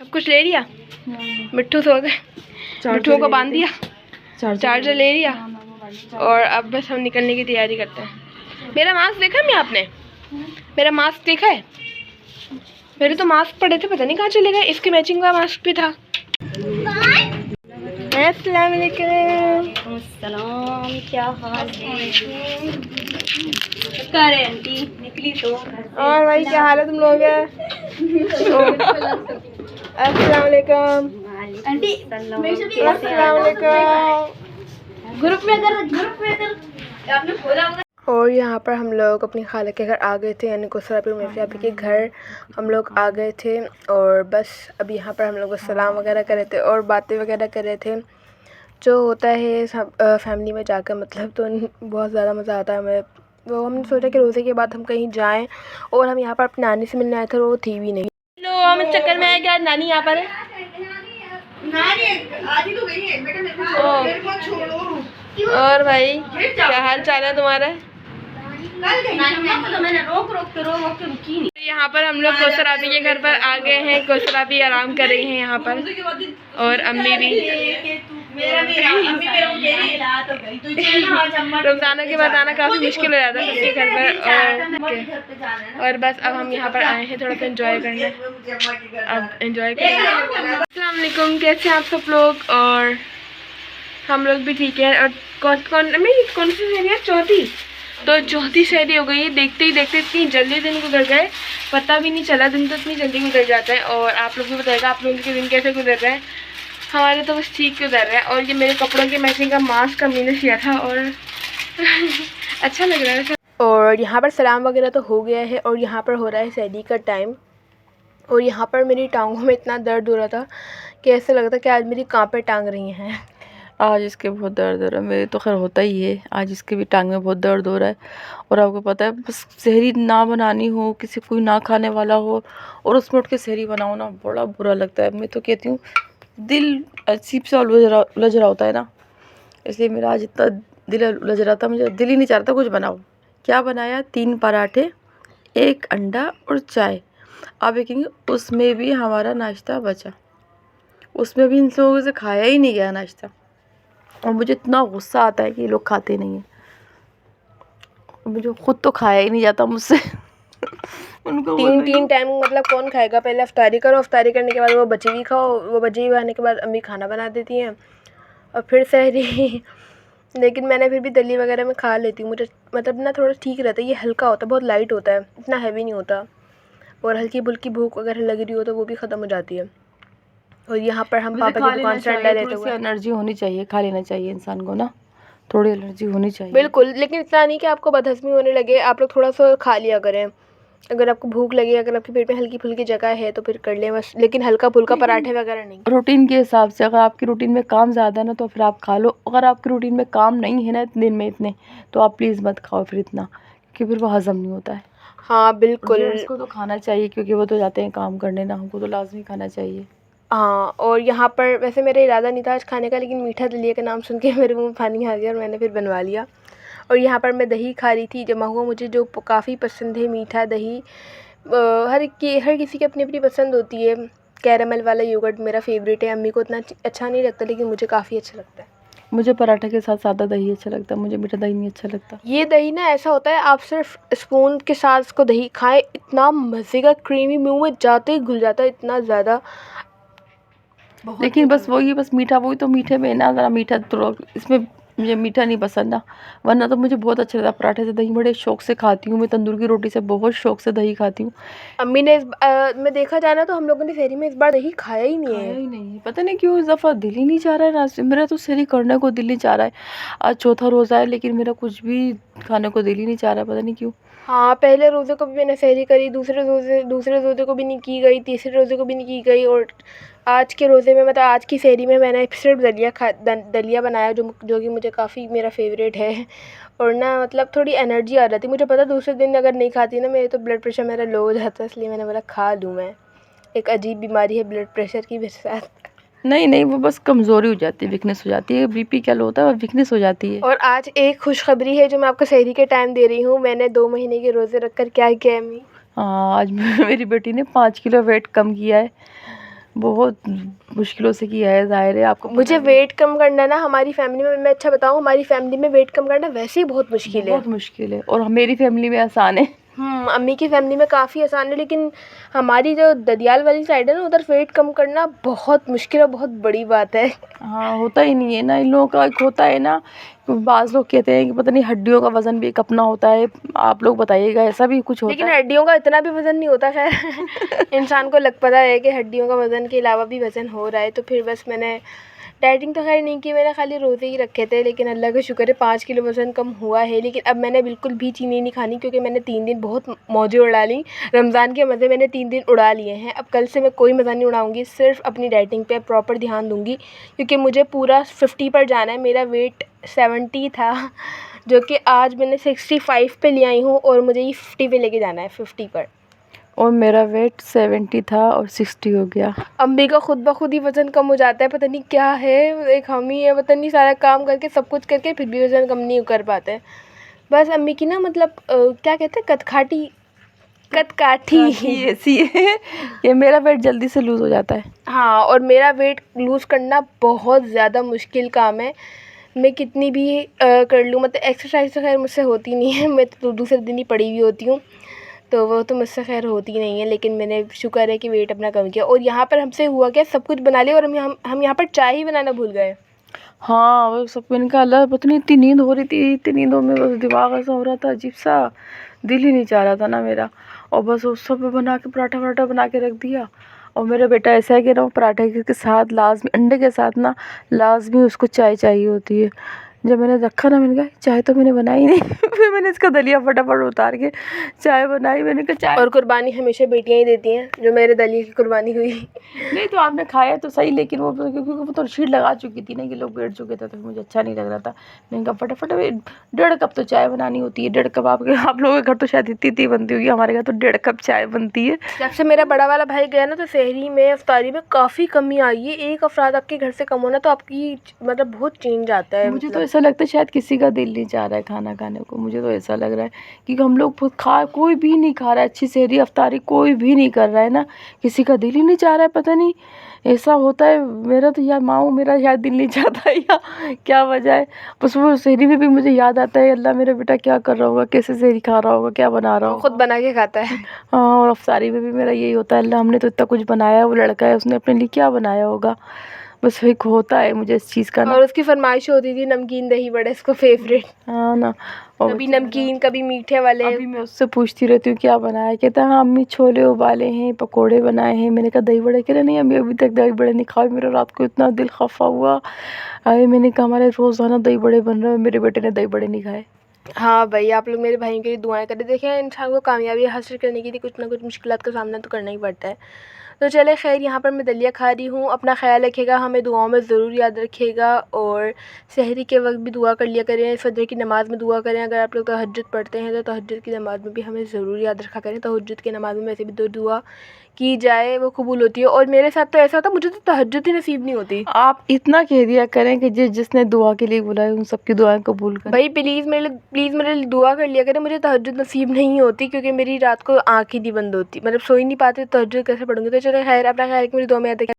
सब कुछ ले लिया। मिट्ठू सो गए, मिट्ठू को बांध दिया, चार्जर ले लिया और अब बस हम निकलने की तैयारी करते हैं। मेरा मास्क देखा मैं आपने? मेरा मास्क देखा है? मेरे तो मास्क पड़े थे, पता नहीं कहाँ चले गए। इसके मैचिंग का मास्क भी था। अस्सलाम वालेकुम। सलाम, क्या हाल है? करे आंटी निकली तो। और भाई क्या हाल है तुम लोग? अस्सलाम वालेकुम आंटी अस्सलाम वालेकुम। ग्रुप में अगर आपने खोला होगा। और यहाँ पर हम लोग अपनी खाला के घर आ गए थे, यानी कोसरापुर में से आपके घर हम लोग आ गए थे। और बस अब यहाँ पर हम लोग सलाम वगैरह कर रहे थे और बातें वगैरह कर रहे थे। जो होता है सब फैमिली में जाकर, मतलब तो बहुत ज़्यादा मज़ा आता है हमें। तो हमने सोचा कि रोज़े के बाद हम कहीं जाएं, और हम यहाँ पर अपनी नानी से मिलने आए थे और वो थी भी नहीं। लो हम इस चक्कर में आए क्या? नानी यहाँ पर है। आधी तो गई है बेटा, मेरे को छोड़ो। और भाई क्या हाल चाल है तुम्हारा? कल गई तो मैंने रोक के रुकी नहीं। यहाँ पर हम लोग कौसर आपी के घर पर आ गए हैं। कौसर आपी आराम कर रही हैं यहाँ पर, और अम्मी भी। रमजानों के बाद आना काफ़ी मुश्किल हो जाता है सबके घर पर। और बस अब हम यहाँ पर आए हैं थोड़ा सा एंजॉय करने। अब एंजॉय करेंगे। अस्सलाम वालेकुम, कैसे हैं आप सब लोग? और हम लोग भी ठीक हैं। और कौन सी सेरी है? चौथी शादी हो गई है। देखते ही देखते इतनी जल्दी दिन गुजर गए, पता भी नहीं चला। दिन तो इतनी जल्दी गुजर जाता है। और आप लोग भी बताएगा आप लोगों के दिन कैसे गुजर रहे हैं। हमारे तो बस ठीक गुजर रहा है। और ये मेरे कपड़ों के मैचिंग का मास्क हमने किया था और अच्छा लग रहा है। और यहाँ पर सलाम वगैरह तो हो गया है, और यहाँ पर हो रहा है सहरी का टाइम। और यहाँ पर मेरी टांगों में इतना दर्द हो रहा था कि ऐसा लग था कि आज मेरी कांपे टांग रही हैं। आज इसके बहुत दर्द हो रहा है। मेरे तो खैर होता ही है, आज इसके भी टांग में बहुत दर्द हो रहा है। और आपको पता है, बस सहरी ना बनानी हो, किसी कोई ना खाने वाला हो और उसमें उठ के सहरी बनाओ ना, बड़ा बुरा लगता है। मैं तो कहती हूँ दिल अजीब सा उलझ रहा होता है ना, इसलिए मेरा आज इतना दिल उलझ रहा था। मुझे दिल ही नहीं चाह रहा था कुछ बनाओ। क्या बनाया? 3 पराठे, 1 अंडा और चाय। आप देखेंगे उसमें भी हमारा नाश्ता बचा, उसमें भी इन लोगों से खाया ही नहीं गया नाश्ता। और मुझे इतना गुस्सा आता है कि ये लोग खाते नहीं हैं। मुझे खुद तो खाया ही नहीं जाता मुझसे। उनको 3 टाइम मतलब कौन खाएगा? पहले अफ्तारी करो, अफ्तारी करने के बाद वो बची हुई खाओ, वो बची हुई खाने के बाद अम्मी खाना बना देती हैं और फिर सहरी। लेकिन मैंने फिर भी दली वगैरह में खा लेती हूँ। मुझे मतलब ना थोड़ा ठीक रहता है। ये हल्का होता है, बहुत लाइट होता है, इतना हैवी नहीं होता। और हल्की फुल्की भूख अगर लग रही हो तो वो भी ख़त्म हो जाती है। और यहाँ पर हम पापा की दुकान से अंडा लेते हुए, एनर्जी होनी चाहिए, खा लेना चाहिए इंसान को ना, थोड़ी एनर्जी होनी चाहिए। बिल्कुल, लेकिन इतना नहीं कि आपको बदहज़मी होने लगे। आप लोग थोड़ा सा खा लिया करें। अगर आपको भूख लगे, अगर आपके पेट में हल्की फुल्की जगह है तो फिर कर लें बस, लेकिन हल्का फुल्का पराठे वगैरह नहीं। रूटीन के हिसाब से, अगर आपकी रूटीन में काम ज़्यादा है ना तो फिर आप खा लो। अगर आपकी रूटीन में काम नहीं है ना दिन में इतने, तो आप प्लीज़ मत खाओ फिर इतना, क्योंकि फिर वो हज़म नहीं होता है। हाँ बिल्कुल, इसको तो खाना चाहिए क्योंकि वो तो जाते हैं काम करने ना, हमको तो लाजमी खाना चाहिए। हाँ। और यहाँ पर वैसे मेरा इरादा नहीं था आज खाने का, लेकिन मीठा दलिया का नाम सुन के मेरे मुँह में पानी आ गया और मैंने फिर बनवा लिया। और यहाँ पर मैं दही खा रही थी जमा हुआ, मुझे जो काफ़ी पसंद है मीठा दही। हर किसी की अपनी अपनी पसंद होती है। कैरामल वाला योगर्ट मेरा फेवरेट है। अम्मी को इतना अच्छा नहीं लगता, लेकिन मुझे काफ़ी अच्छा लगता है। मुझे पराठे के साथ सादा दही अच्छा लगता है, मुझे मीठा दही नहीं अच्छा लगता। ये दही ना ऐसा होता है, आप सिर्फ स्पून के साथ इसको दही खाएं, इतना मज़े का क्रीमी, मुँह में जाते ही घुल जाता है, इतना ज़्यादा। लेकिन बस वही, बस मीठा, वही तो मीठे में ना ज़रा मीठा, तो इसमें मुझे मीठा नहीं पसंद ना, वरना तो मुझे बहुत अच्छा लगता है पराठे से दही। बड़े शौक़ से खाती हूँ मैं, तंदूर की रोटी से बहुत शौक़ से दही खाती हूँ। अम्मी ने में देखा जाना तो हम लोगों ने सहरी में इस बार दही खाया ही नहीं है। पता नहीं क्यों इस दफ़ा दिल ही नहीं चाह रहा है ना, मेरा तो सहरी करने को दिल नहीं चाह रहा है। आज चौथा रोज़ा है लेकिन मेरा कुछ भी खाने को दिल ही नहीं चाह रहा है, पता नहीं क्यों। हाँ, पहले रोज़े को भी मैंने सहरी करी, दूसरे रोज़े को भी नहीं की गई, तीसरे रोज़े को भी नहीं की गई। और आज के रोज़े में, मतलब आज की सहरी में मैंने सिर्फ दलिया बनाया, जो कि मुझे काफ़ी मेरा फेवरेट है। और ना मतलब थोड़ी एनर्जी आ जाती। मुझे पता दूसरे दिन अगर नहीं खाती ना, मेरे तो ब्लड प्रेशर मेरा लो हो जाता है, इसलिए मैंने बोला खा लूँ मैं। एक अजीब बीमारी है ब्लड प्रेशर की मेरे साथ। नहीं, वो बस कमज़ोरी हो जाती है, वीकनेस हो जाती है। बीपी क्या होता है, वीकनेस हो जाती है। और आज एक खुशखबरी है जो मैं आपको सहरी के टाइम दे रही हूँ। मैंने 2 महीने के रोज़े रख कर क्या किया है अम्मी? हाँ, आज मेरी बेटी ने 5 किलो वेट कम किया है। बहुत मुश्किलों से किया है, ज़ाहिर है आपको मुझे वेट कम करना ना, हमारी फैमिली में, मैं अच्छा बताऊँ, हमारी फैमिली में वेट कम करना वैसे ही बहुत मुश्किल है। बहुत मुश्किल है, और मेरी फैमिली में आसान है। अम्मी की फैमिली में काफ़ी आसान है, लेकिन हमारी जो ददियाल वाली साइड है ना, उधर वेट कम करना बहुत मुश्किल और बहुत बड़ी बात है। हाँ, होता ही नहीं है ना इन लोगों का। एक होता है ना, बाज़ लोग कहते हैं कि पता नहीं हड्डियों का वज़न भी एक अपना होता है। आप लोग बताइएगा, ऐसा भी कुछ होता लेकिन है? हड्डियों का इतना भी वज़न नहीं होता खैर। इंसान को लग पता है कि हड्डियों का वज़न के अलावा भी वज़न हो रहा है, तो फिर बस मैंने डाइटिंग तो खैर नहीं की, मैंने खाली रोज़े ही रखे थे, लेकिन अल्लाह का शुक्र है 5 किलो वज़न कम हुआ है। लेकिन अब मैंने बिल्कुल भी चीनी नहीं खानी, क्योंकि मैंने 3 दिन बहुत मौजें उड़ा ली। रमज़ान के मज़े मैंने 3 दिन उड़ा लिए हैं। अब कल से मैं कोई मज़ा नहीं उड़ाऊँगी, सिर्फ अपनी डाइटिंग पे प्रॉपर ध्यान दूँगी, क्योंकि मुझे पूरा 50 पर जाना है। मेरा वेट 70 था, जो कि आज मैंने 65 पे ले आई हूँ, और मुझे ये 50 पे लेके जाना है, 50 पर। और मेरा वेट 70 था और 60 हो गया। अम्मी का खुद ब खुद ही वज़न कम हो जाता है, पता नहीं क्या है, एक हम ही है, पता नहीं, सारा काम करके सब कुछ करके फिर भी वज़न कम नहीं कर पाते हैं। बस अम्मी की ना, मतलब क्या कहते हैं, कदकाठी ऐसी है ये, मेरा वेट जल्दी से लूज़ हो जाता है। हाँ, और मेरा वेट लूज़ करना बहुत ज़्यादा मुश्किल काम है। मैं कितनी भी कर लूँ, मतलब एक्सरसाइज तो खैर मुझसे होती नहीं है, मैं तो दूसरे दिन ही पड़ी हुई होती हूँ, तो वो तो मुझसे खैर होती नहीं है। लेकिन मैंने शुक्र है कि वेट अपना कम किया। और यहाँ पर हमसे हुआ क्या, सब कुछ बना लिया, और हम यहाँ पर चाय ही बनाना भूल गए। हाँ, वो सब मैंने कहा अल्लाह, पता नहीं इतनी नींद हो रही थी, इतनी नींदों में बस दिमाग ऐसा हो रहा था अजीब सा, दिल ही नहीं चाह रहा था ना मेरा। और बस उस सब बना के पराठा वराठा बना के रख दिया। और मेरा बेटा ऐसा है कि ना, वो पराठे के साथ लाजमी, अंडे के साथ ना लाजमी उसको चाय चाहिए होती है। जब मैंने रखा ना, मैंने कहा चाय तो मैंने बनाई नहीं। फिर मैंने इसका दलिया फटाफट उतार के चाय बनाई। मैंने कहा चाय, और कुर्बानी हमेशा बेटियां ही देती हैं, जो मेरे दलिया की कुर्बानी हुई। नहीं तो आपने खाया तो सही, लेकिन वो क्योंकि वो तो शीट लगा चुकी थी ना, कि लोग बैठ चुके थे, तो मुझे अच्छा नहीं लग रहा था। मैंने कहा फटाफट 1.5 कप तो चाय बनानी होती है। 1.5 कप आप लोगों के घर तो शायद इतनी बनती होगी, हमारे घर तो 1.5 कप चाय बनती है। जब से मेरा बड़ा वाला भाई गया ना, तो सहरी में, इफ्तारी में काफ़ी कमी आई है। एक अफराद आपके घर से कम होना तो आपकी मतलब बहुत चेंज आता है। मुझे तो मतलब ऐसा लगता है शायद किसी का दिल नहीं चाह रहा है खाना खाने को। मुझे तो ऐसा लग रहा है कि हम लोग कोई भी नहीं खा रहा है, अच्छी सहरी अफ्तारी कोई भी नहीं कर रहा है ना, किसी का दिल ही नहीं चाह रहा है। पता नहीं ऐसा होता है। मेरा तो या माँ मेरा शायद दिल नहीं चाहता है, या क्या वजह है। बस वो सहरी में भी मुझे याद आता है, अल्लाह मेरा बेटा क्या कर रहा होगा, कैसे सहरी खा रहा होगा, क्या बना रहा वो होगा। खुद बना के खाता है। हाँ, और अफ्तारी में भी मेरा यही होता है, अल्लाह हमने तो इतना कुछ बनाया, वो लड़का है उसने अपने लिए क्या बनाया होगा। बस एक होता है मुझे इस चीज़ का ना। और उसकी फरमाइश होती थी नमकीन दही बड़े, इसको फेवरेट। हाँ ना। और कभी नमकीन, कभी मीठे वाले। अभी मैं उससे पूछती रहती हूँ क्या बनाया, कहता है हाँ अम्मी छोले उबाले हैं, पकोड़े बनाए हैं। मैंने कहा दही बड़े, कह रहे नहीं अम्मी अभी तक दही बड़े नहीं खाए। मेरा रात को इतना दिल खफा हुआ। अरे मैंने कहा हमारे रोज़ाना दही बड़े बन रहे हैं, मेरे बेटे ने दही बड़े नहीं खाए। हाँ भाई, आप लोग मेरे भाइयों के लिए दुआएं करें। देखिए, इंसान को कामयाबी हासिल करने के लिए कुछ ना कुछ मुश्किलात का सामना तो करना ही पड़ता है। तो चले खैर, यहाँ पर मैं दलिया खा रही हूँ। अपना ख्याल रखिएगा, हमें दुआओं में ज़रूर याद रखिएगा, और सहरी के वक्त भी दुआ कर लिया करें, फजर की नमाज़ में दुआ करें। अगर आप लोग तहज्जुद पढ़ते हैं तो तहज्जुद की नमाज़ में भी हमें ज़रूर याद रखा करें। तहज्जुद की नमाज़ में वैसे भी दुआ की जाए वो कबूल होती है। और मेरे साथ तो ऐसा होता है, मुझे तो तहज्जुद ही नसीब नहीं होती। आप इतना कह दिया करें कि जिसने दुआ के लिए बुलाए उन सबकी दुआएं कबूल करें। भाई प्लीज़ मेरे लिए दुआ कर लिया करें। मुझे तहज्जुद नसीब नहीं होती, क्योंकि मेरी रात को आँख ही नहीं बंद होती, मतलब सो ही नहीं पाती, तहज्जुद कैसे पढ़ूंगी। तो चलो खैर, अपना ख्याल रखें, मेरी दुआ में याद रखें।